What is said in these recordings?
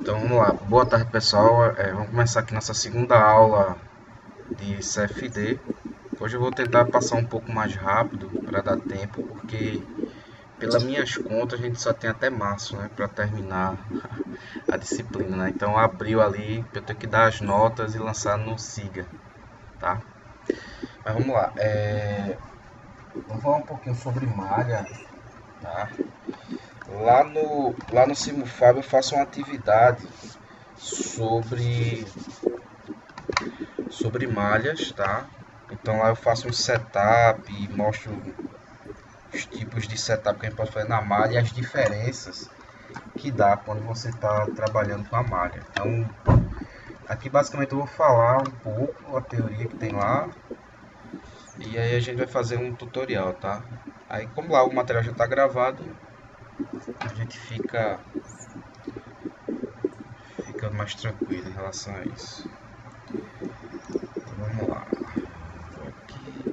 Então vamos lá, boa tarde pessoal. Vamos começar aqui nossa segunda aula de CFD. Hoje eu vou tentar passar um pouco mais rápido para dar tempo, porque pelas minhas contas a gente só tem até março, né, para terminar a disciplina, né? Então abril ali eu tenho que dar as notas e lançar no SIGA, tá? Mas vamos lá, vamos falar um pouquinho sobre malha, tá? Lá no Simufab eu faço uma atividade sobre malhas, tá? Então lá eu faço um setup e mostro os tipos de setup que a gente pode fazer na malha e as diferenças que dá quando você está trabalhando com a malha. Então aqui basicamente eu vou falar um pouco a teoria que tem lá e aí a gente vai fazer um tutorial, tá? Aí como lá o material já está gravado, a gente fica mais tranquilo em relação a isso. Então, vamos lá. Vou aqui.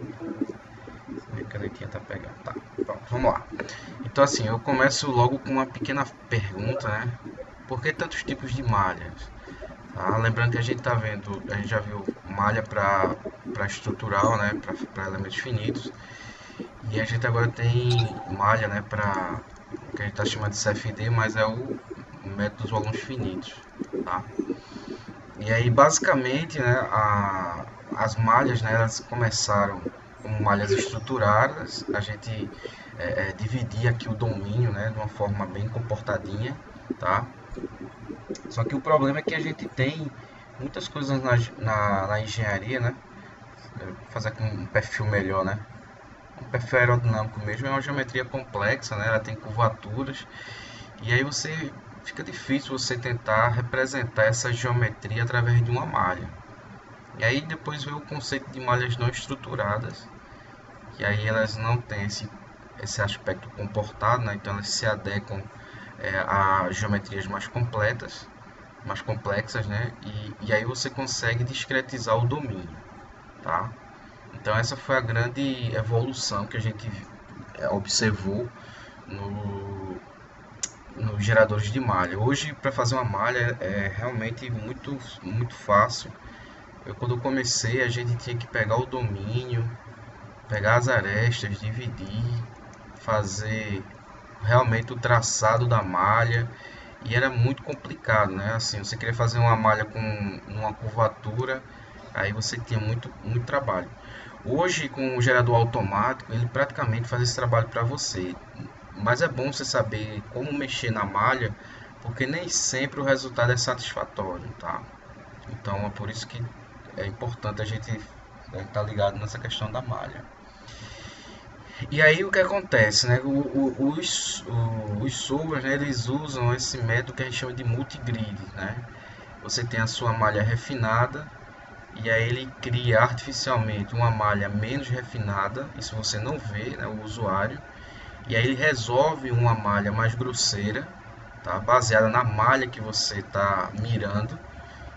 Minha canetinha tá pegando. Tá. Pronto, vamos lá. Então assim, eu começo logo com uma pequena pergunta, né? Por que tantos tipos de malhas? Tá? Lembrando que a gente tá vendo, a gente já viu malha para estrutural, né? Para elementos finitos. E a gente agora tem malha, né? Para que a gente tá chamando de CFD, mas é o método dos volumes finitos, tá? E aí basicamente, né? As malhas, né? Elas começaram como malhas estruturadas. A gente dividir aqui o domínio, né, de uma forma bem comportadinha, tá? Só que o problema é que a gente tem muitas coisas na engenharia, né? Fazer com um perfil melhor, né? Um perfil aerodinâmico mesmo é uma geometria complexa, né? Ela tem curvaturas e aí fica difícil você tentar representar essa geometria através de uma malha. E aí depois vem o conceito de malhas não estruturadas, que aí elas não têm esse aspecto comportado, né? Então elas se adequam a geometrias mais complexas, né? E aí você consegue discretizar o domínio, tá? Então essa foi a grande evolução que a gente observou no, nos geradores de malha. Hoje, para fazer uma malha é realmente muito fácil. Quando eu comecei, a gente tinha que pegar o domínio, pegar as arestas, dividir, fazer realmente o traçado da malha e era muito complicado, né? Assim, você queria fazer uma malha com uma curvatura, aí você tinha muito trabalho. Hoje, com o gerador automático, ele praticamente faz esse trabalho para você. Mas é bom você saber como mexer na malha, porque nem sempre o resultado é satisfatório, tá? Então é por isso que é importante a gente estar ligado nessa questão da malha. E aí o que acontece, né? Os solvers, né, eles usam esse método que a gente chama de multigrid, né? Você tem a sua malha refinada e aí ele cria artificialmente uma malha menos refinada, isso você não vê, né, o usuário, e aí ele resolve uma malha mais grosseira, tá? Baseada na malha que você está mirando,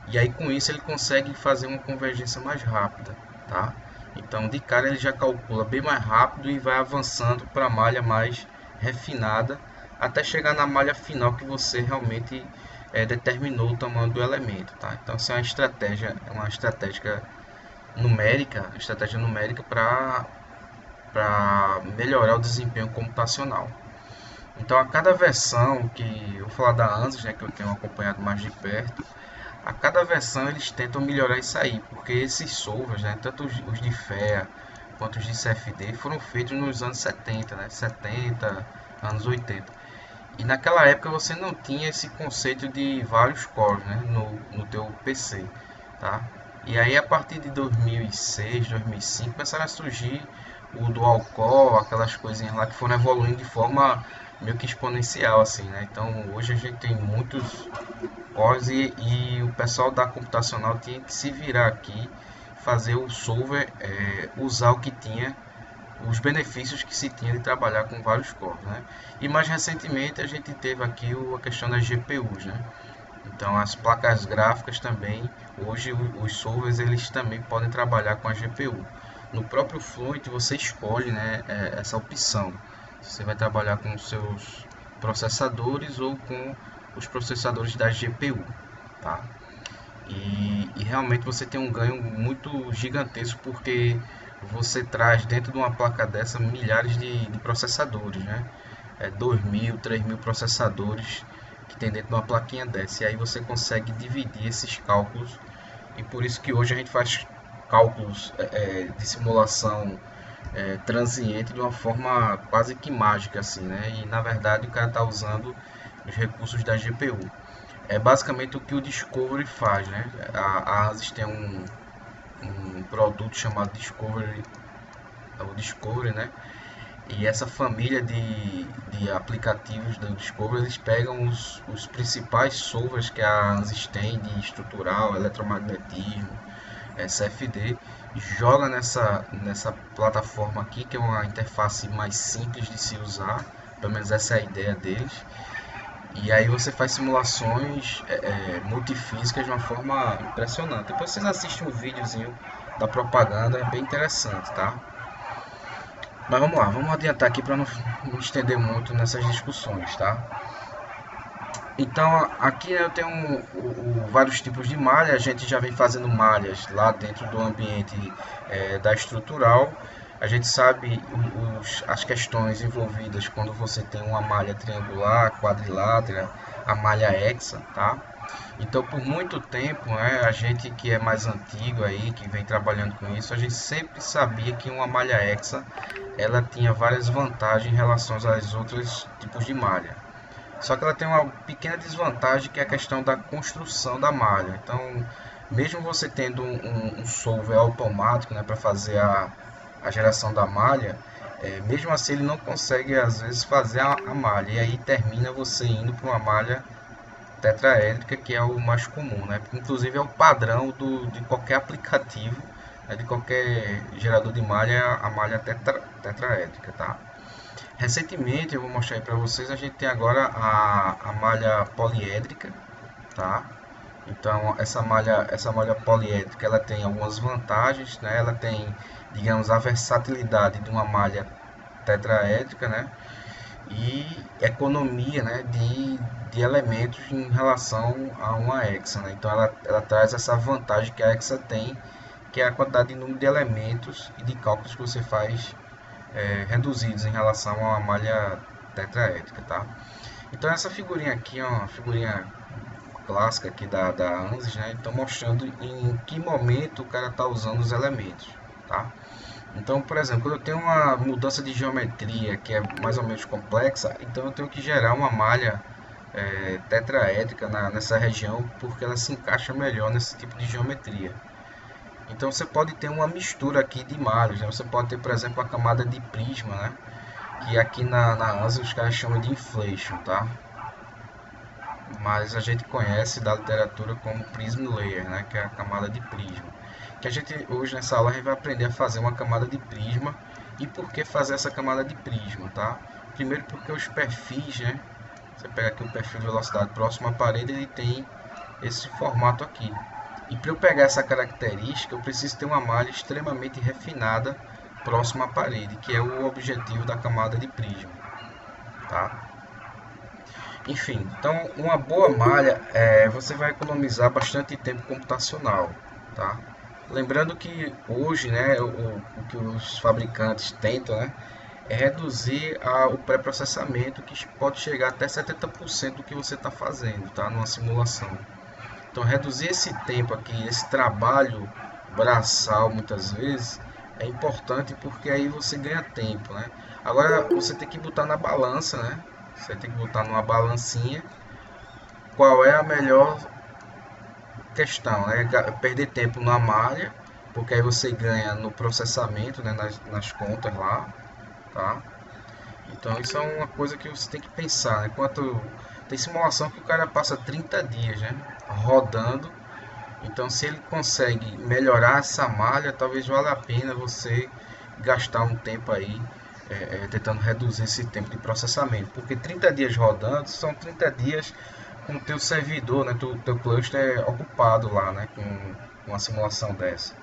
e aí com isso ele consegue fazer uma convergência mais rápida, tá? Então de cara ele já calcula bem mais rápido e vai avançando para a malha mais refinada até chegar na malha final que você realmente determinou o tamanho do elemento, tá? Então essa é uma estratégia numérica para melhorar o desempenho computacional. Então a cada versão que eu vou falar da ANSYS, né, que eu tenho acompanhado mais de perto, a cada versão eles tentam melhorar isso aí, porque esses solvers, né, tanto os de FEA quanto os de CFD, foram feitos nos anos 70, né, 70, anos 80. E naquela época você não tinha esse conceito de vários cores, né, no teu PC, tá? E aí a partir de 2006, 2005 começaram a surgir o dual core, aquelas coisinhas lá que foram evoluindo de forma meio que exponencial assim, né? Então hoje a gente tem muitos cores e o pessoal da computacional tinha que se virar aqui, fazer o solver usar o que tinha, os benefícios que se tinha de trabalhar com vários cores, né? E mais recentemente a gente teve aqui a questão das GPUs, né? Então as placas gráficas também, hoje os solvers eles também podem trabalhar com a GPU. No próprio Fluent você escolhe, né, essa opção. Você vai trabalhar com os seus processadores ou com os processadores da GPU, tá? E realmente você tem um ganho muito gigantesco, porque você traz dentro de uma placa dessa milhares de processadores, né? 2.000, 3.000 processadores que tem dentro de uma plaquinha dessa. E aí você consegue dividir esses cálculos. E por isso que hoje a gente faz cálculos de simulação transiente de uma forma quase que mágica, assim, né? E na verdade o cara está usando os recursos da GPU. É basicamente o que o Discovery faz, né? A ASUS tem um produto chamado Discovery, o Discovery, né? E essa família de aplicativos do Discovery, eles pegam os principais solvers que a ANSYS tem de estrutural, eletromagnetismo, CFD, e joga nessa plataforma aqui, que é uma interface mais simples de se usar, pelo menos essa é a ideia deles. E aí você faz simulações multifísicas de uma forma impressionante. Depois vocês assistem um videozinho da propaganda, é bem interessante, tá? Mas vamos lá, vamos adiantar aqui para não estender muito nessas discussões, tá? Então aqui eu tenho vários tipos de malha. A gente já vem fazendo malhas lá dentro do ambiente da estrutural. A gente sabe as questões envolvidas quando você tem uma malha triangular, quadrilátera, a malha hexa, tá? Então, por muito tempo, né, a gente que é mais antigo aí, que vem trabalhando com isso, a gente sempre sabia que uma malha hexa, ela tinha várias vantagens em relação aos outros tipos de malha. Só que ela tem uma pequena desvantagem, que é a questão da construção da malha. Então, mesmo você tendo um solver automático, né, para fazer a geração da malha, mesmo assim ele não consegue às vezes fazer a malha, e aí termina você indo para uma malha tetraédrica, que é o mais comum, né? Inclusive é o padrão de qualquer aplicativo, né, de qualquer gerador de malha, a malha tetraédrica, tá? Recentemente, eu vou mostrar aí para vocês, a gente tem agora a malha poliédrica, tá? Então essa malha poliédrica, ela tem algumas vantagens, né? Ela tem, digamos, a versatilidade de uma malha tetraédrica, né? E economia, né, de elementos em relação a uma hexa, né? Então ela traz essa vantagem que a hexa tem, que é a quantidade de número de elementos e de cálculos que você faz reduzidos em relação a uma malha tetraédrica, tá? Então essa figurinha aqui é uma figurinha clássica aqui da ANSYS, né? Então mostrando em que momento o cara está usando os elementos, tá? Então, por exemplo, quando eu tenho uma mudança de geometria que é mais ou menos complexa, então eu tenho que gerar uma malha tetraédrica nessa região, porque ela se encaixa melhor nesse tipo de geometria. Então você pode ter uma mistura aqui de malhas, né? Você pode ter, por exemplo, a camada de prisma, né? Que aqui na ANSYS os caras chamam de inflation, tá? Mas a gente conhece da literatura como prism layer, né? Que é a camada de prisma. Que a gente hoje nessa aula a gente vai aprender a fazer uma camada de prisma. E por que fazer essa camada de prisma, tá? Primeiro porque os perfis, né? Você pega aqui o perfil de velocidade próximo à parede, ele tem esse formato aqui. E para eu pegar essa característica, eu preciso ter uma malha extremamente refinada próxima à parede, que é o objetivo da camada de prisma, tá? Enfim, então uma boa malha, você vai economizar bastante tempo computacional, tá? Lembrando que hoje, né, o que os fabricantes tentam, né, é reduzir o pré-processamento, que pode chegar até 70% do que você está fazendo, tá, numa simulação. Então reduzir esse tempo aqui, esse trabalho braçal muitas vezes, é importante, porque aí você ganha tempo, né? Agora você tem que botar na balança, né? Você tem que botar numa balancinha qual é a melhor questão, né? Perder tempo na malha, porque aí você ganha no processamento, né? nas contas lá, tá? Então isso é uma coisa que você tem que pensar, né? Tem simulação que o cara passa 30 dias, né, rodando. Então se ele consegue melhorar essa malha, talvez valha a pena você gastar um tempo aí tentando reduzir esse tempo de processamento, porque 30 dias rodando são 30 dias com o teu servidor, né, teu cluster ocupado lá, né, com uma simulação dessa.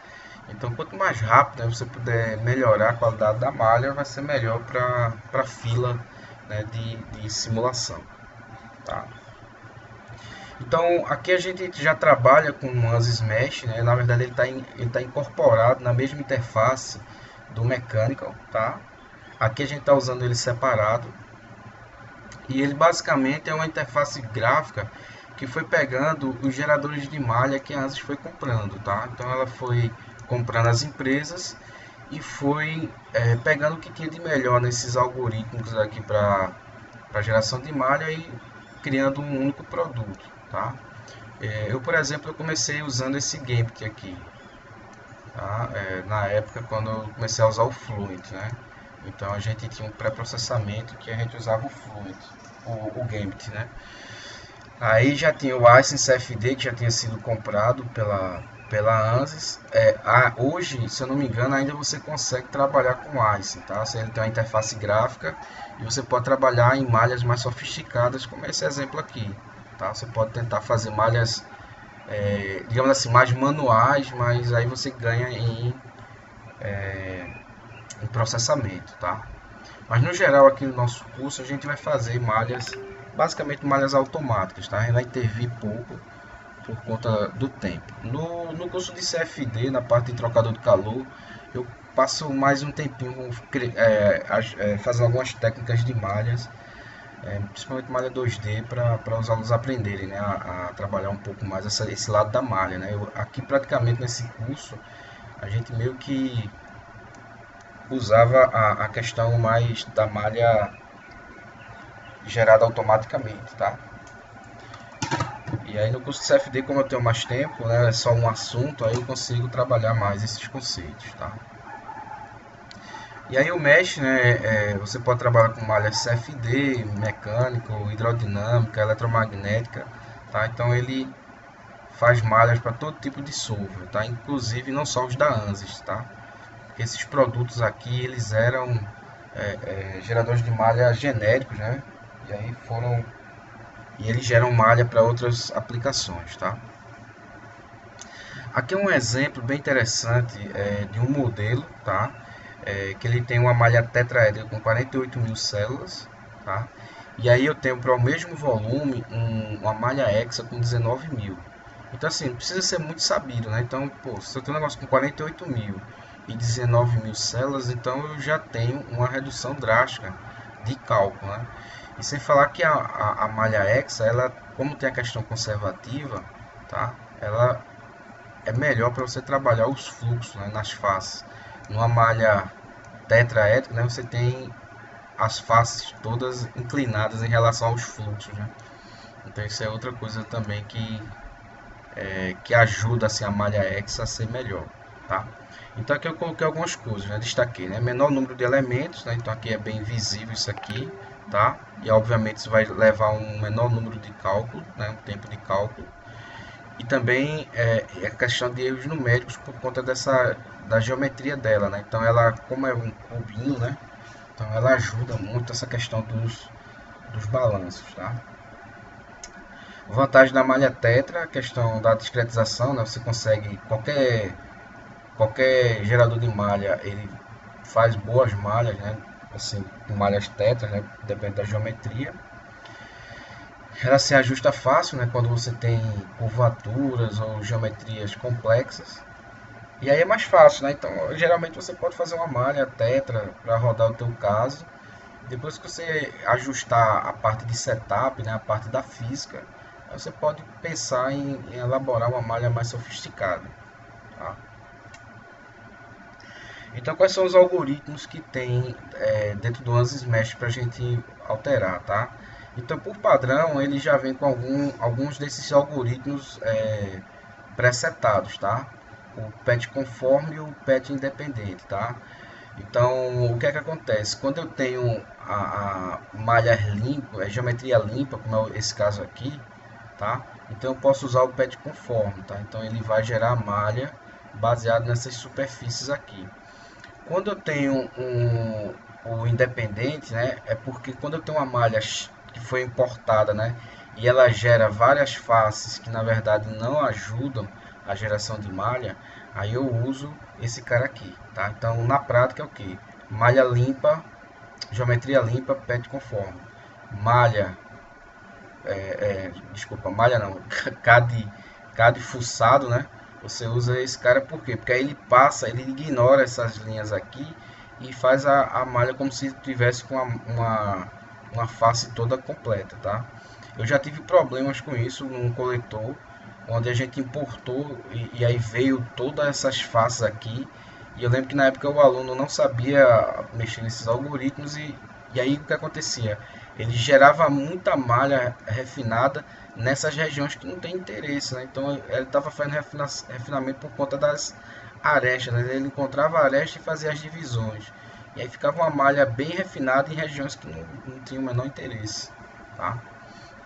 Então quanto mais rápido, né, você puder melhorar a qualidade da malha, vai ser melhor para a fila, né, de simulação, tá? Então aqui a gente já trabalha com o ANSYS Mesh, né? Na verdade ele tá incorporado na mesma interface do Mechanical, tá? Aqui a gente está usando ele separado e ele basicamente é uma interface gráfica que foi pegando os geradores de malha que a ANSYS foi comprando, tá? Então ela foi comprando as empresas e foi pegando o que tinha de melhor nesses algoritmos aqui para geração de malha e criando um único produto, tá? Eu, por exemplo, eu comecei usando esse Gambit aqui, tá? Na época quando eu comecei a usar o Fluent, né? Então a gente tinha um pré-processamento que a gente usava o Fluent, o Gambit, né? Aí já tinha o Ice CFD que já tinha sido comprado pela ANSYS. Hoje, se eu não me engano, ainda você consegue trabalhar com Ice, tá? Ele tem uma interface gráfica e você pode trabalhar em malhas mais sofisticadas, como esse exemplo aqui, tá? Você pode tentar fazer malhas, digamos assim, mais manuais, mas aí você ganha em processamento, tá? Mas no geral aqui no nosso curso a gente vai fazer malhas, basicamente malhas automáticas, tá? A gente vai intervir pouco por conta do tempo. No curso de CFD, na parte de trocador de calor, eu passo mais um tempinho fazendo algumas técnicas de malhas, principalmente malha 2D, para os alunos aprenderem, né, a trabalhar um pouco mais esse lado da malha, né? Aqui praticamente nesse curso a gente meio que usava a questão mais da malha gerada automaticamente, tá? E aí no curso de CFD, como eu tenho mais tempo, né, é só um assunto, aí eu consigo trabalhar mais esses conceitos, tá? E aí o Mesh, né, você pode trabalhar com malha CFD, mecânico, hidrodinâmica, eletromagnética, tá? Então ele faz malhas para todo tipo de software, tá? Inclusive não só os da ANSYS, tá? Esses produtos aqui, eles eram geradores de malha genéricos, né? E aí eles geram malha para outras aplicações, tá? Aqui é um exemplo bem interessante de um modelo, tá? Que ele tem uma malha tetraédrica com 48.000 células, tá? E aí eu tenho para o mesmo volume uma malha hexa com 19.000. Então assim, não precisa ser muito sabido, né? Então, pô, se eu tenho um negócio com 48.000 e 19.000 células, então eu já tenho uma redução drástica de cálculo, né? E sem falar que a malha hexa, ela, como tem a questão conservativa, tá? Ela é melhor para você trabalhar os fluxos, né, nas faces. Numa malha tetraédrica, né, você tem as faces todas inclinadas em relação aos fluxos, né? Então isso é outra coisa também que ajuda assim, a malha hexa a ser melhor, tá? Então aqui eu coloquei algumas coisas, né? Destaquei, né? Menor número de elementos, né? Então aqui é bem visível isso aqui, tá? E obviamente isso vai levar um menor número de cálculo, né? Um tempo de cálculo. E também a questão de erros numéricos por conta da geometria dela, né? Então ela, como é um cubinho, né? Então ela ajuda muito essa questão dos balanços, tá? Vantagem da malha tetra, a questão da discretização, né? Você consegue qualquer gerador de malha, ele faz boas malhas, né? Assim, com malhas tetras, né? Depende da geometria. Ela se ajusta fácil, né? Quando você tem curvaturas ou geometrias complexas. E aí é mais fácil, né? Então, geralmente você pode fazer uma malha tetra para rodar o teu caso. Depois que você ajustar a parte de setup, né? A parte da física, você pode pensar em elaborar uma malha mais sofisticada, tá? Então, quais são os algoritmos que tem dentro do ANSYS Mesh para a gente alterar, tá? Então, por padrão, ele já vem com alguns desses algoritmos pré-setados, tá? O PET conforme e o PET independente, tá? Então, o que é que acontece? Quando eu tenho a malha limpa, a geometria limpa, como é esse caso aqui, tá? Então, eu posso usar o PET conforme, tá? Então, ele vai gerar a malha baseado nessas superfícies aqui. Quando eu tenho o independente, né, é porque quando eu tenho uma malha que foi importada, né, e ela gera várias faces que na verdade não ajudam a geração de malha, aí eu uso esse cara aqui, tá? Então na prática é o que? Malha limpa, geometria limpa, PET conforme. Malha desculpa, malha não, CAD fuçado, né? Você usa esse cara por quê? Porque aí ele passa, ele ignora essas linhas aqui e faz a malha como se tivesse com uma face toda completa, tá? Eu já tive problemas com isso num coletor, onde a gente importou e aí veio todas essas faces aqui. E eu lembro que na época o aluno não sabia mexer nesses algoritmos e aí o que acontecia? Ele gerava muita malha refinada nessas regiões que não tem interesse, né? Então ele estava fazendo refinamento por conta das arestas, né? Ele encontrava a aresta e fazia as divisões. E aí ficava uma malha bem refinada em regiões que não tinham o menor interesse, tá?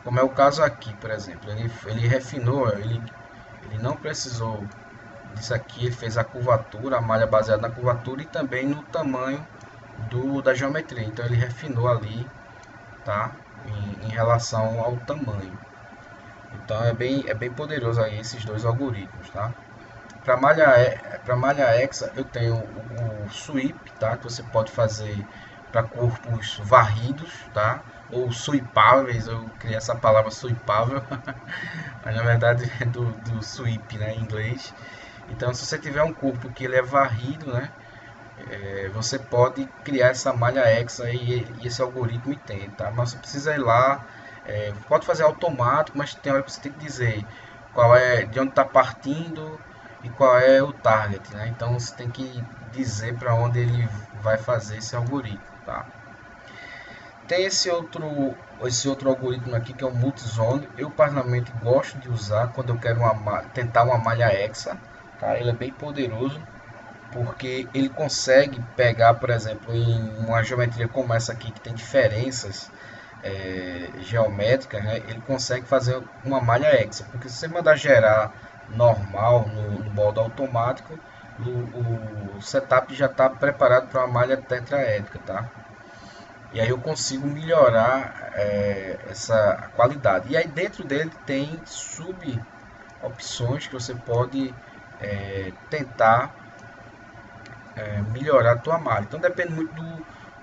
Como é o caso aqui, por exemplo. Ele refinou, ele não precisou disso aqui, ele fez a curvatura, a malha baseada na curvatura e também no tamanho da geometria. Então ele refinou ali, tá? Em relação ao tamanho. Então é bem poderoso aí esses dois algoritmos, tá? Para malha hexa eu tenho o sweep, tá? Que você pode fazer para corpos varridos, tá? Ou sweepáveis, eu criei essa palavra sweepável, mas na verdade é do sweep, né, em inglês. Então se você tiver um corpo que ele é varrido, né, você pode criar essa malha hexa e esse algoritmo tem, tá? Mas você precisa ir lá, pode fazer automático, mas tem hora que você tem que dizer qual é, de onde está partindo e qual é o target, né? Então você tem que dizer para onde ele vai fazer esse algoritmo, tá? Tem esse outro algoritmo aqui que é o multizone. Eu particularmente gosto de usar quando eu quero tentar uma malha hexa, tá? Ele é bem poderoso porque ele consegue pegar, por exemplo, em uma geometria como essa aqui que tem diferenças geométricas, né? Ele consegue fazer uma malha hexa, porque se você mandar gerar normal no modo automático, o setup já está preparado para uma malha tetraédrica, tá? E aí eu consigo melhorar essa qualidade. E aí dentro dele tem sub opções que você pode tentar melhorar a tua malha. Então depende muito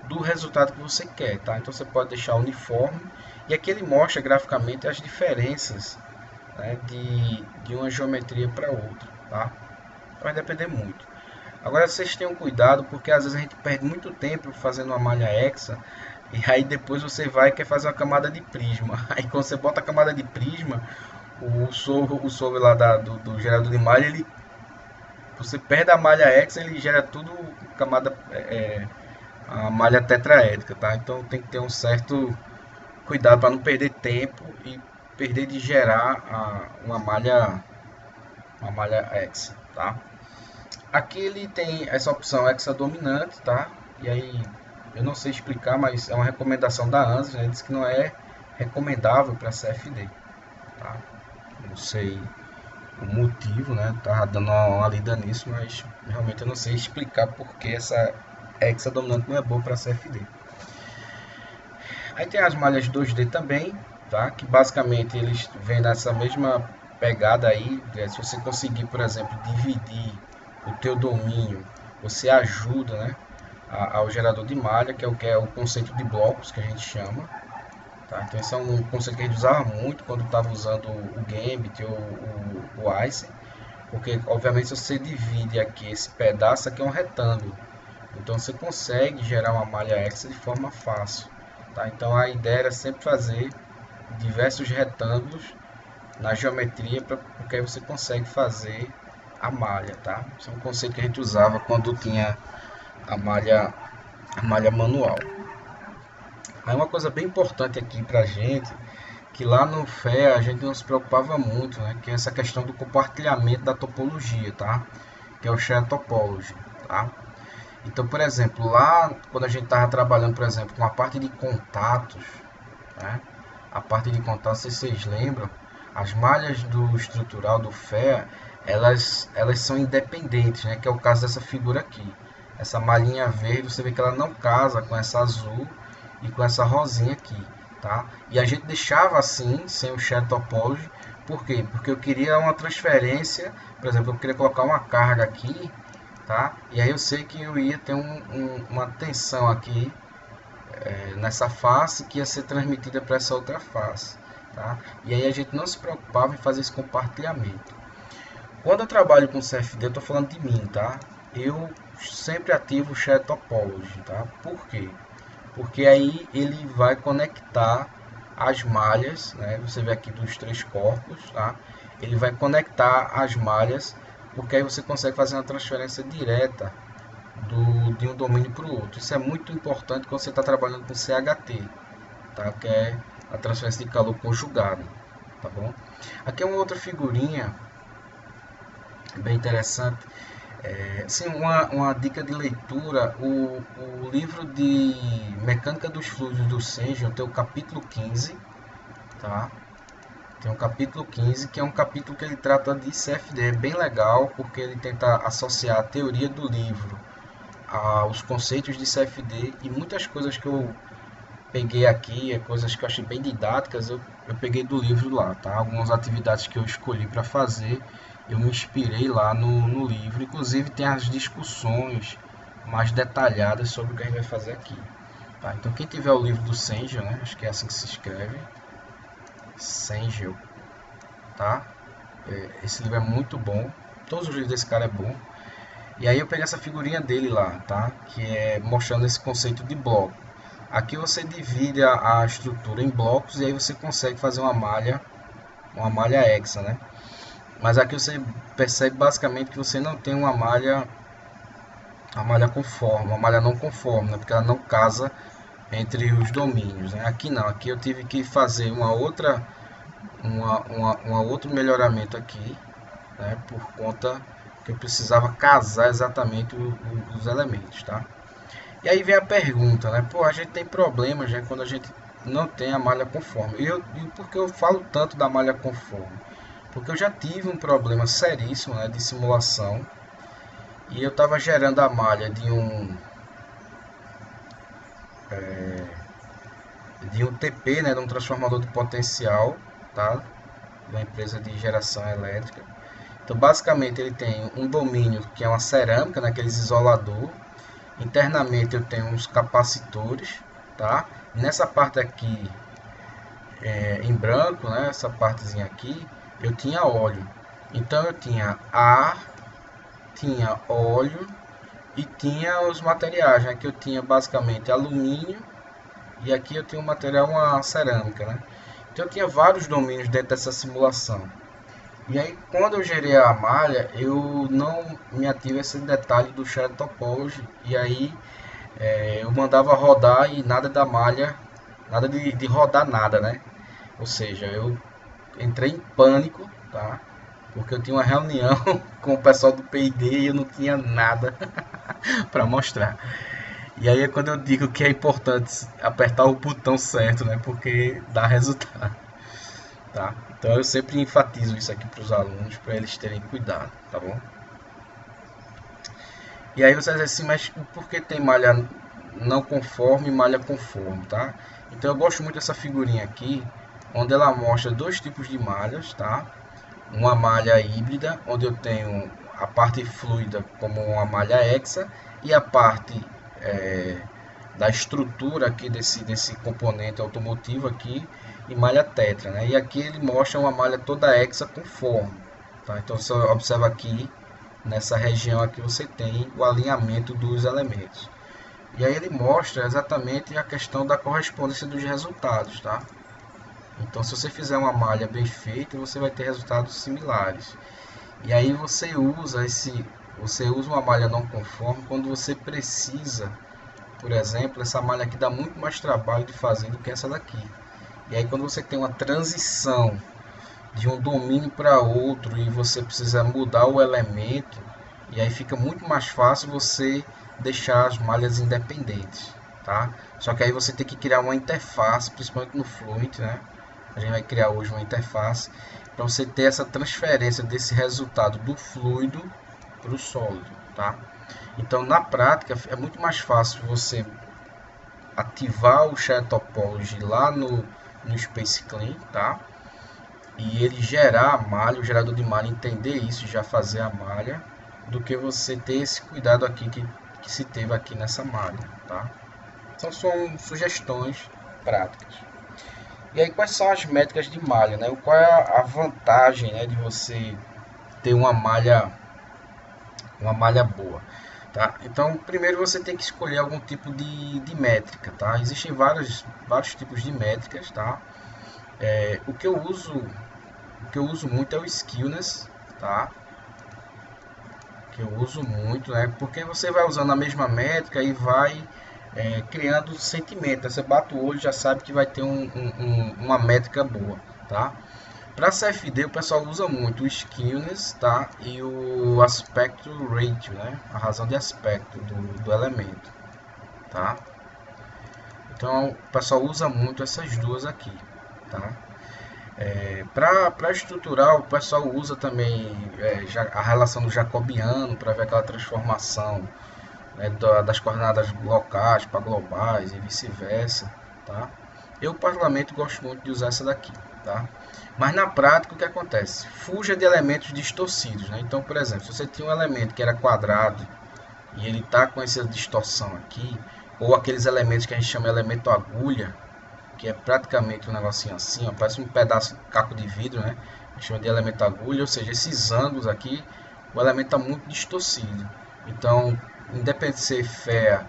do resultado que você quer, tá? Então você pode deixar uniforme e aqui ele mostra graficamente as diferenças, né, de uma geometria para outra, tá? Vai depender muito. Agora vocês tenham cuidado porque às vezes a gente perde muito tempo fazendo uma malha hexa e aí depois você vai e quer fazer uma camada de prisma. Aí quando você bota a camada de prisma, o solver lá do gerador de malha, você perde a malha hexa, ele gera tudo camada a malha tetraédrica, tá? Então tem que ter um certo cuidado para não perder tempo e perder de gerar uma malha hexa, tá? Aqui ele tem essa opção hexa dominante, tá? E aí eu não sei explicar, mas é uma recomendação da ANSYS, né? Diz que não é recomendável para CFD, tá? Não sei o motivo, né? Tá dando uma lida nisso, mas realmente eu não sei explicar porque essa hexa dominante não é boa para CFD. Aí tem as malhas 2D também, tá? Que basicamente eles vêm nessa mesma pegada aí. Se você conseguir, por exemplo, dividir o teu domínio, você ajuda, né, ao gerador de malha, que é o conceito de blocos que a gente chama. Tá? Então esse é um conceito que a gente usava muito quando estava usando o Gambit ou o Ice, porque obviamente se você divide aqui esse pedaço, aqui é um retângulo, então você consegue gerar uma malha hexa de forma fácil. Tá? Então a ideia era sempre fazer diversos retângulos na geometria, porque aí você consegue fazer a malha. Tá? Esse é um conceito que a gente usava quando tinha a malha manual. Aí uma coisa bem importante aqui pra gente, que lá no FEA a gente não se preocupava muito, né? Que é essa questão do compartilhamento da topologia, tá? Que é o Share Topology, tá? Então, por exemplo, lá quando a gente estava trabalhando, por exemplo, com a parte de contatos, né? A parte de contatos, se vocês lembram, as malhas do estrutural do FEA, elas são independentes, né? Que é o caso dessa figura aqui. Essa malhinha verde, você vê que ela não casa com essa azul e com essa rosinha aqui, tá? E a gente deixava assim, sem o Share Topology, por quê? Porque eu queria uma transferência, por exemplo, eu queria colocar uma carga aqui, tá? E aí eu sei que eu ia ter uma tensão aqui nessa face que ia ser transmitida para essa outra face. tá? E aí a gente não se preocupava em fazer esse compartilhamento. Quando eu trabalho com CFD, eu estou falando de mim, tá? Eu sempre ativo o Shared Topology, tá? Por quê? Porque aí ele vai conectar as malhas, né? Você vê aqui dos 3 corpos, tá? Ele vai conectar as malhas, porque aí você consegue fazer uma transferência direta de um domínio para o outro. Isso é muito importante quando você está trabalhando com CHT, tá? Que é a transferência de calor conjugada, tá bom? Aqui é uma outra figurinha bem interessante. Assim, uma dica de leitura, o livro de Mecânica dos Fluidos do Sengen tem o capítulo 15, tá? Tem um capítulo 15, que é um capítulo que ele trata de CFD, é bem legal, porque ele tenta associar a teoria do livro aos conceitos de CFD, e muitas coisas que eu peguei aqui, coisas que eu achei bem didáticas, eu peguei do livro lá, tá? Algumas atividades que eu escolhi para fazer, eu me inspirei lá no livro. Inclusive tem as discussões mais detalhadas sobre o que a gente vai fazer aqui, tá? Então quem tiver o livro do Sengel, né? Acho que é assim que se escreve, Sengel, tá? Esse livro é muito bom, todos os livros desse cara é bom. E aí eu peguei essa figurinha dele lá, tá? Que é mostrando esse conceito de bloco. Aqui você divide a estrutura em blocos e aí você consegue fazer uma malha hexa, né? Mas aqui você percebe basicamente que você não tem uma malha conforme, uma malha não conforme, né? Porque ela não casa entre os domínios, né? Aqui não, aqui eu tive que fazer um outro melhoramento aqui, né? Por conta que eu precisava casar exatamente os elementos, tá? E aí vem a pergunta, né? Pô, a gente tem problemas, né, quando a gente não tem a malha conforme. E por que eu falo tanto da malha conforme? Porque eu já tive um problema seríssimo, né, de simulação. E eu estava gerando a malha de um TP, né, de um transformador de potencial, tá? De uma empresa de geração elétrica. Então, basicamente, ele tem um domínio que é uma cerâmica, né, aqueles isolador. Internamente eu tenho uns capacitores, tá? Nessa parte aqui em branco, né? Essa partezinha aqui, eu tinha óleo. Então eu tinha ar, tinha óleo e tinha os materiais, né? Que eu tinha basicamente alumínio e aqui eu tinha um material, uma cerâmica, né? Então eu tinha vários domínios dentro dessa simulação. E aí, quando eu gerei a malha, eu não me ative esse detalhe do Shared Topology. E aí, eu mandava rodar e nada da malha, nada de rodar nada, né? Ou seja, eu entrei em pânico, tá? Porque eu tinha uma reunião com o pessoal do P&D e eu não tinha nada para mostrar. E aí é quando eu digo que é importante apertar o botão certo, né? Porque dá resultado, tá? Então eu sempre enfatizo isso aqui para os alunos, para eles terem cuidado, tá bom? E aí você diz assim, mas por que tem malha não conforme e malha conforme, tá? Então eu gosto muito dessa figurinha aqui, onde ela mostra dois tipos de malhas, tá? Uma malha híbrida, onde eu tenho a parte fluida como uma malha hexa e a parte da estrutura aqui desse componente automotivo aqui e malha tetra, né? E aqui ele mostra uma malha toda hexa conforme, tá? Então você observa aqui nessa região aqui você tem o alinhamento dos elementos. E aí ele mostra exatamente a questão da correspondência dos resultados, tá? Então se você fizer uma malha bem feita, você vai ter resultados similares. E aí você usa uma malha não conforme quando você precisa, por exemplo, essa malha aqui dá muito mais trabalho de fazer do que essa daqui. E aí quando você tem uma transição de um domínio para outro e você precisa mudar o elemento, e aí fica muito mais fácil você deixar as malhas independentes, tá? Só que aí você tem que criar uma interface, principalmente no Fluent, né? A gente vai criar hoje uma interface para você ter essa transferência desse resultado do fluido para o sólido, tá? Então na prática é muito mais fácil você ativar o Shared Topology lá no Space Clean, tá? E ele gerar a malha, o gerador de malha entender isso e já fazer a malha, do que você ter esse cuidado aqui que se teve aqui nessa malha, tá? Então são sugestões práticas. E aí quais são as métricas de malha, né? Qual é a vantagem, né, de você ter uma malha boa, tá? Então primeiro você tem que escolher algum tipo de métrica, tá? Existem vários tipos de métricas, tá? O que eu uso muito é o Skillness, tá? Que eu uso muito, né? Porque você vai usando a mesma métrica e vai criando sentimento. Você bate o olho e já sabe que vai ter uma métrica boa, tá? Para CFD o pessoal usa muito o Skillness, tá? E o Aspect Ratio, né? A razão de aspecto do elemento, tá? Então o pessoal usa muito essas duas aqui, tá? Para estruturar, o pessoal usa também a relação do jacobiano para ver aquela transformação, né, das coordenadas locais para globais e vice-versa, tá? Eu particularmente gosto muito de usar essa daqui, tá? Mas na prática o que acontece? Fuja de elementos distorcidos, né? Então, por exemplo, se você tinha um elemento que era quadrado e ele está com essa distorção aqui, ou aqueles elementos que a gente chama de elemento agulha, que é praticamente um negocinho assim, ó, parece um pedaço de caco de vidro, né? A gente chama de elemento agulha, ou seja, esses ângulos aqui, o elemento está muito distorcido. Então, independente de ser FEA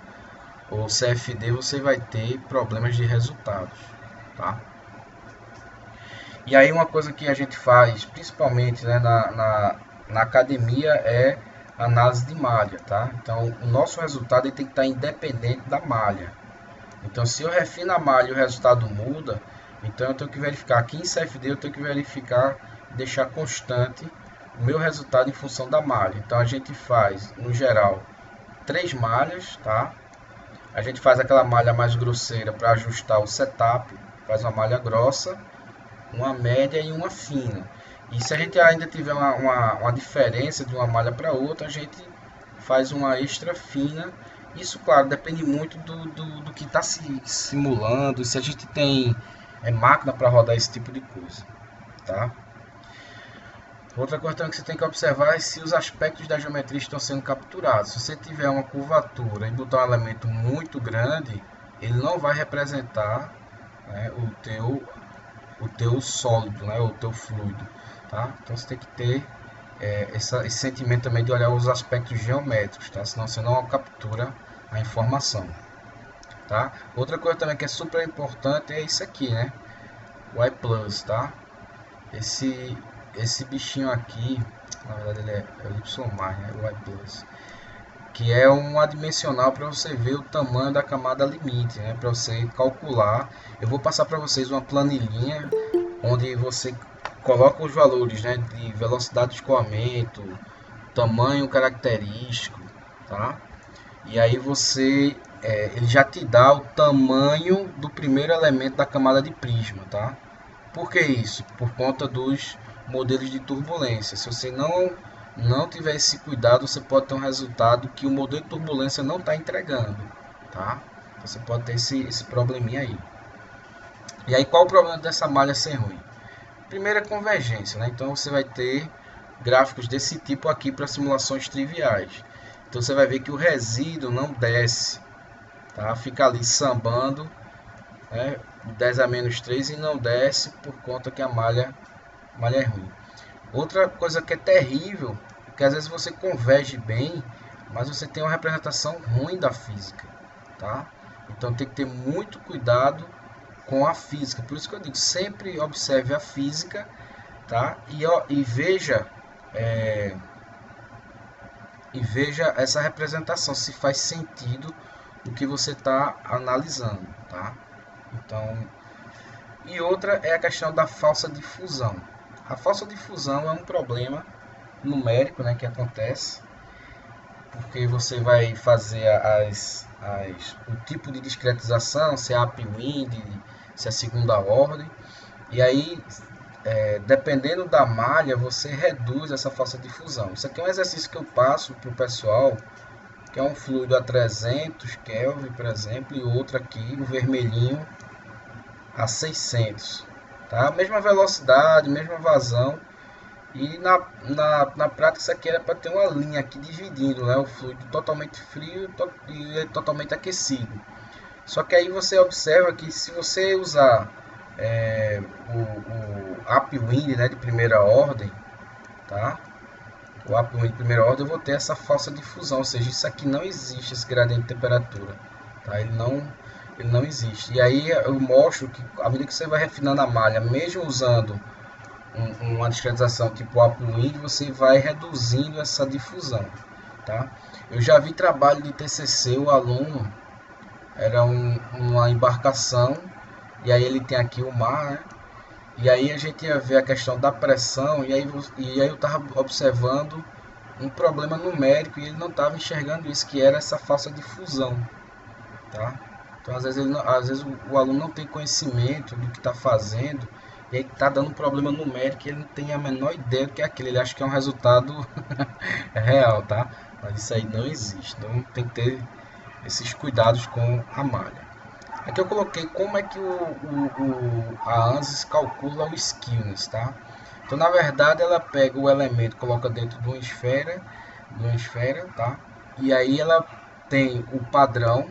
ou CFD, você vai ter problemas de resultados, tá? E aí uma coisa que a gente faz, principalmente, né, na academia, é análise de malha, tá? Então, o nosso resultado ele tem que estar independente da malha. Então, se eu refino a malha e o resultado muda, então eu tenho que verificar aqui em CFD, eu tenho que verificar, deixar constante o meu resultado em função da malha. Então, a gente faz, no geral, 3 malhas, tá? A gente faz aquela malha mais grosseira para ajustar o setup, faz uma malha grossa, uma média e uma fina. E se a gente ainda tiver uma diferença de uma malha para outra, a gente faz uma extra fina. Isso, claro, depende muito do que está se simulando, se a gente tem máquina para rodar esse tipo de coisa, tá? Outra coisa também que você tem que observar é se os aspectos da geometria estão sendo capturados. Se você tiver uma curvatura e botar um elemento muito grande, ele não vai representar, né, o teu sólido, né, o teu fluido, tá? Então você tem que ter esse sentimento também de olhar os aspectos geométricos, tá? Senão você não captura a informação, tá? Outra coisa também que é super importante é isso aqui, né? O Y+, tá? Esse bichinho aqui, na verdade ele é Y+, né? O Y+, que é um adimensional para você ver o tamanho da camada limite, né? Para você calcular. Eu vou passar para vocês uma planilhinha onde você coloca os valores, né, de velocidade de escoamento, tamanho característico, tá? E aí ele já te dá o tamanho do primeiro elemento da camada de prisma, tá? Por que isso? Por conta dos modelos de turbulência. Se você não tiver esse cuidado, você pode ter um resultado que o modelo de turbulência não está entregando, tá? Você pode ter esse probleminha aí. E aí qual o problema dessa malha ser ruim? Primeiro é convergência, né? Então você vai ter gráficos desse tipo aqui para simulações triviais. Então você vai ver que o resíduo não desce, tá? Fica ali sambando, né? 10 a menos 3 e não desce por conta que a malha é ruim. Outra coisa que é terrível é que às vezes você converge bem, mas você tem uma representação ruim da física, tá? Então tem que ter muito cuidado com a física. Por isso que eu digo, sempre observe a física, tá? E veja essa representação, se faz sentido o que você está analisando, tá? Então, e outra é a questão da falsa difusão. A falsa difusão é um problema numérico, né, que acontece porque você vai fazer o tipo de discretização, se é upwind, se é segunda ordem, e aí dependendo da malha você reduz essa falsa difusão. Isso aqui é um exercício que eu passo para o pessoal, que é um fluido a 300 Kelvin, por exemplo, e outro aqui, o vermelhinho, a 600, tá? Mesma velocidade, mesma vazão, e na prática isso aqui era para ter uma linha aqui dividindo, né, o fluido totalmente frio e totalmente aquecido. Só que aí você observa que se você usar o upwind, né, de primeira ordem, tá? O upwind de primeira ordem, eu vou ter essa falsa difusão, ou seja, isso aqui não existe, esse gradiente de temperatura, tá? Ele não existe. E aí eu mostro que à medida que você vai refinando a malha, mesmo usando uma discretização tipo upwind, você vai reduzindo essa difusão, tá? Eu já vi trabalho de TCC, o aluno era uma embarcação, e aí ele tem aqui o mar, né? E aí a gente ia ver a questão da pressão, e aí eu estava observando um problema numérico e ele não estava enxergando isso, que era essa falsa difusão, tá? Então às vezes o aluno não tem conhecimento do que está fazendo, e aí está dando um problema numérico e ele não tem a menor ideia do que é aquilo, ele acha que é um resultado real, tá? Mas isso aí não existe, então tem que ter esses cuidados com a malha. Aqui eu coloquei como é que a ANSYS calcula o skewness, tá? Então, na verdade, ela pega o elemento, coloca dentro de uma esfera, tá? E aí ela tem o padrão,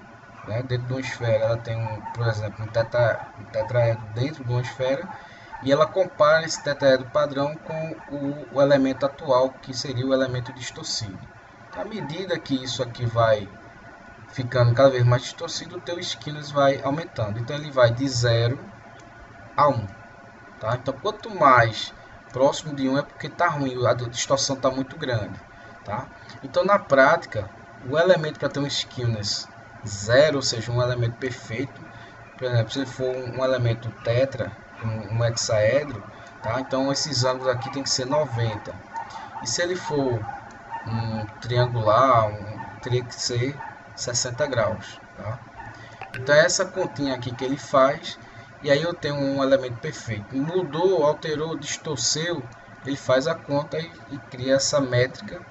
né? Dentro de uma esfera, ela tem, por exemplo, um tetraedro dentro de uma esfera, e ela compara esse tetraedro padrão com o elemento atual, que seria o elemento distorcido. Então, à medida que isso aqui vai ficando cada vez mais distorcido, o teu skewness vai aumentando. Então ele vai de 0 a 1. Tá? Então quanto mais próximo de 1 é porque está ruim, a distorção está muito grande. Tá? Então na prática, o elemento para ter um skewness 0, ou seja, um elemento perfeito, por exemplo, se ele for um elemento tetra, um hexaedro, tá? Então esses ângulos aqui tem que ser 90. E se ele for um triangular, teria que ser 60 graus, tá? Então é essa continha aqui que ele faz, e aí eu tenho um elemento perfeito. Mudou, alterou, distorceu, ele faz a conta e cria essa métrica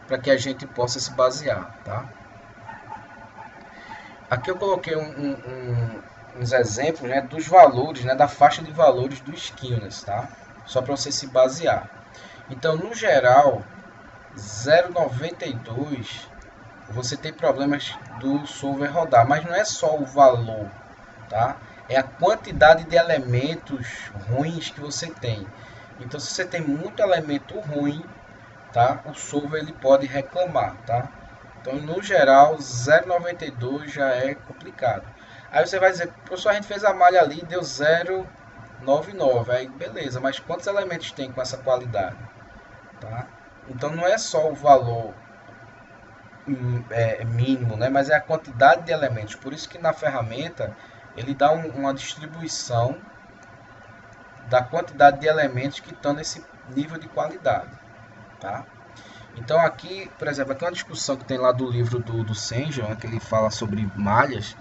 para que a gente possa se basear, tá? Aqui eu coloquei uns exemplos, né, dos valores, né, da faixa de valores do skewness, tá? Só para você se basear. Então, no geral, 0,92 você tem problemas do solver rodar, mas não é só o valor, tá? É a quantidade de elementos ruins que você tem. Então, se você tem muito elemento ruim, tá? O solver ele pode reclamar, tá? Então, no geral, 0,92 já é complicado. Aí você vai dizer, professor, a gente fez a malha ali, deu 0,99, aí beleza, mas quantos elementos tem com essa qualidade, tá? Então, não é só o valor mínimo, né? Mas é a quantidade de elementos. Por isso que na ferramenta ele dá uma distribuição da quantidade de elementos que estão nesse nível de qualidade, tá? Então aqui, por exemplo, aqui é uma discussão que tem lá do livro do Senja, que ele fala sobre malhas,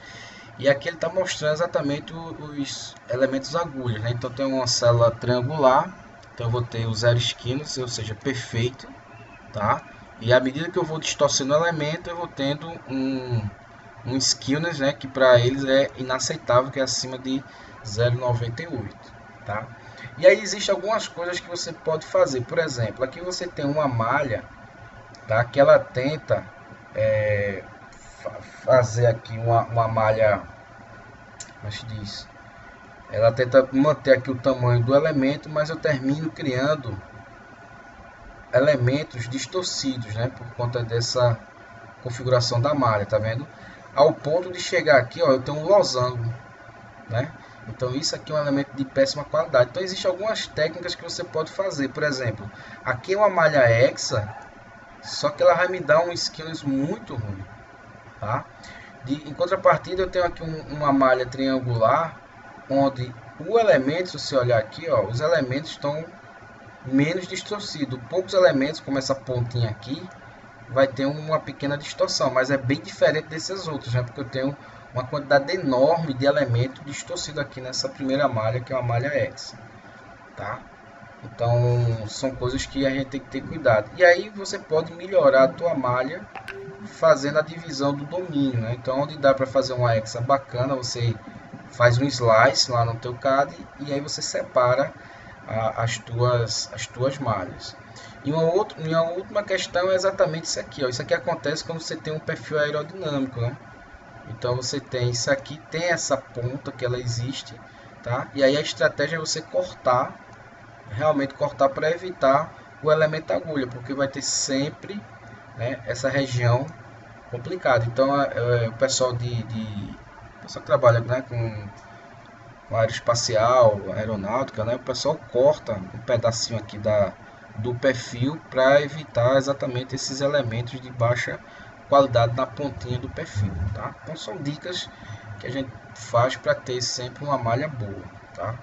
e aqui ele está mostrando exatamente os elementos agulhas, né? Então tem uma célula triangular, então eu vou ter o 0 skewness, ou seja, perfeito, tá? E à medida que eu vou distorcendo o elemento, eu vou tendo um skewness, né, que para eles é inaceitável, que é acima de 0,98, tá? E aí existem algumas coisas que você pode fazer. Por exemplo, aqui você tem uma malha, tá, que ela tenta fazer aqui uma malha, como se diz? Ela tenta manter aqui o tamanho do elemento, mas eu termino criando elementos distorcidos, né, por conta dessa configuração da malha, tá vendo? Ao ponto de chegar aqui, ó, eu tenho um losango, né? Então isso aqui é um elemento de péssima qualidade. Então existem algumas técnicas que você pode fazer. Por exemplo, aqui é uma malha hexa, só que ela vai me dar um skewness muito ruim, tá? Em contrapartida, eu tenho aqui uma malha triangular, onde o elemento, se você olhar aqui, ó, os elementos estão menos distorcido. Poucos elementos, como essa pontinha aqui, vai ter uma pequena distorção, mas é bem diferente desses outros, né? Porque eu tenho uma quantidade enorme de elementos distorcido aqui nessa primeira malha, que é uma malha hexa, tá? Então, são coisas que a gente tem que ter cuidado. E aí você pode melhorar a tua malha fazendo a divisão do domínio, né? Então, onde dá para fazer uma hexa bacana, você faz um slice lá no teu CAD e aí você separa as tuas malhas. E uma última questão é exatamente isso aqui, ó. Isso aqui acontece quando você tem um perfil aerodinâmico, né? Então você tem isso aqui, tem essa ponta que ela existe, tá? E aí a estratégia é você cortar, realmente cortar para evitar o elemento agulha, porque vai ter sempre, né, essa região complicada. Então o pessoal o pessoal que trabalha, né, com aeroespacial, aeronáutica, né, o pessoal corta um pedacinho aqui do perfil para evitar exatamente esses elementos de baixa qualidade na pontinha do perfil, tá? Então são dicas que a gente faz para ter sempre uma malha boa, tá?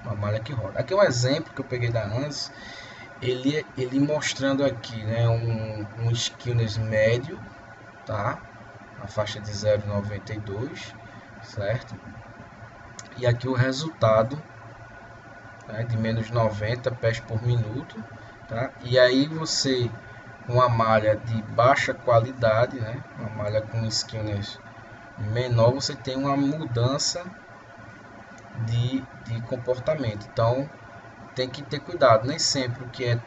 Uma malha que roda. Aqui é um exemplo que eu peguei da ANSI, ele mostrando aqui, né, um skewness médio, tá? A faixa de 0,92, certo? E aqui o resultado, né, de menos 90 pés por minuto, tá? E aí você, com uma malha de baixa qualidade, né, uma malha com skewness menor, você tem uma mudança de comportamento. Então tem que ter cuidado, nem sempre o que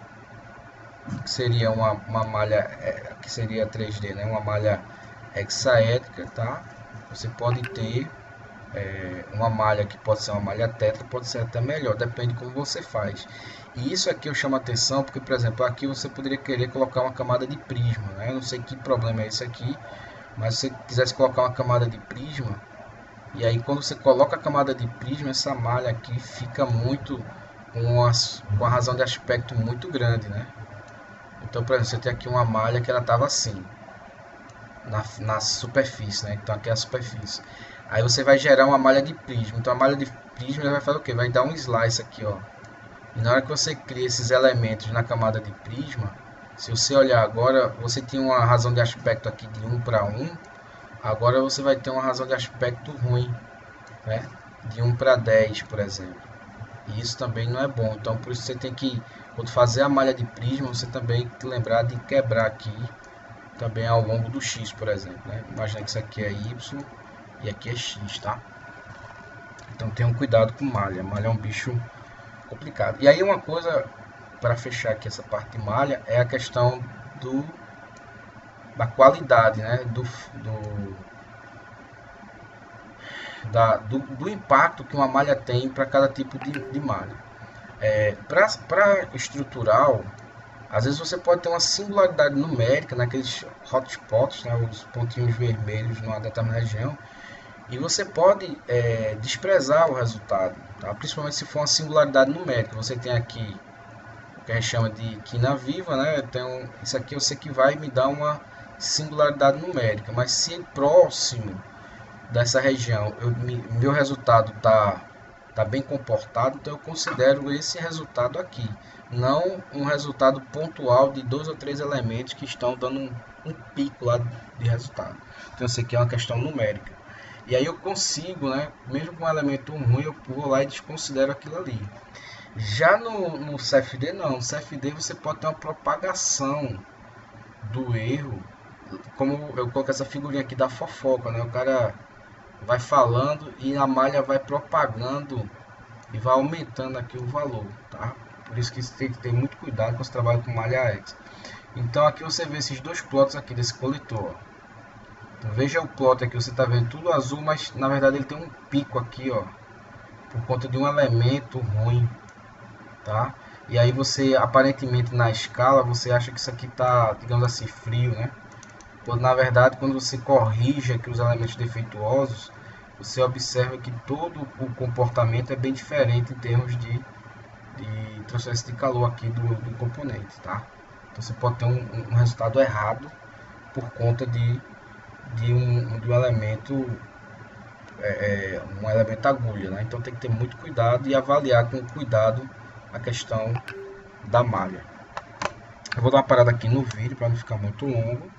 seria uma malha que seria 3D, né, uma malha hexaédrica, tá? Você pode ter uma malha que pode ser uma malha tetra, pode ser até melhor, depende de como você faz. E isso aqui eu chamo a atenção porque, por exemplo, aqui você poderia querer colocar uma camada de prisma, né? Eu não sei que problema é esse aqui, mas se você quisesse colocar uma camada de prisma, e aí quando você coloca a camada de prisma, essa malha aqui fica muito com a razão de aspecto muito grande, né? Então, por exemplo, você tem aqui uma malha que ela estava assim, na superfície, né? Então aqui é a superfície. Aí você vai gerar uma malha de prisma. Então a malha de prisma vai fazer o que? Vai dar um slice aqui, ó. E na hora que você cria esses elementos na camada de prisma, se você olhar agora, você tinha uma razão de aspecto aqui de 1 para 1. Agora você vai ter uma razão de aspecto ruim, né? De 1 para 10, por exemplo. E isso também não é bom. Então por isso você tem que, quando fazer a malha de prisma, você também tem que lembrar de quebrar aqui também ao longo do X, por exemplo, né? Imagina que isso aqui é Y e aqui é X, tá? Então tenham cuidado com malha. Malha é um bicho complicado. E aí uma coisa para fechar aqui essa parte de malha é a questão da qualidade, né? Do impacto que uma malha tem para cada tipo de malha. Para estrutural, às vezes você pode ter uma singularidade numérica naqueles hotspots, né, os pontinhos vermelhos numa determinada região, e você pode desprezar o resultado, tá? Principalmente se for uma singularidade numérica. Você tem aqui o que a gente chama de quina viva, né? Então, isso aqui eu sei que vai me dar uma singularidade numérica, mas se próximo dessa região meu resultado tá bem comportado, então eu considero esse resultado aqui, não um resultado pontual de 2 ou 3 elementos que estão dando um pico lá de resultado. Então isso aqui é uma questão numérica. E aí eu consigo, né, mesmo com um elemento ruim, eu vou lá e desconsidero aquilo ali. Já no CFD não, no CFD você pode ter uma propagação do erro, como eu coloco essa figurinha aqui da fofoca, né, o cara vai falando e a malha vai propagando e vai aumentando aqui o valor, tá? Por isso que você tem que ter muito cuidado quando você trabalha com malha X. Então aqui você vê esses dois plots aqui desse coletor, ó. Então, veja o plot aqui, você está vendo tudo azul, mas na verdade ele tem um pico aqui, ó, por conta de um elemento ruim, tá? E aí você, aparentemente na escala, você acha que isso aqui tá, digamos assim, frio, né? Quando na verdade, quando você corrige aqui os elementos defeituosos, você observa que todo o comportamento é bem diferente em termos de transferência de calor aqui do componente, tá? Então você pode ter um resultado errado por conta de um elemento um elemento agulha, né? Então tem que ter muito cuidado e avaliar com cuidado a questão da malha. Eu vou dar uma parada aqui no vídeo para não ficar muito longo.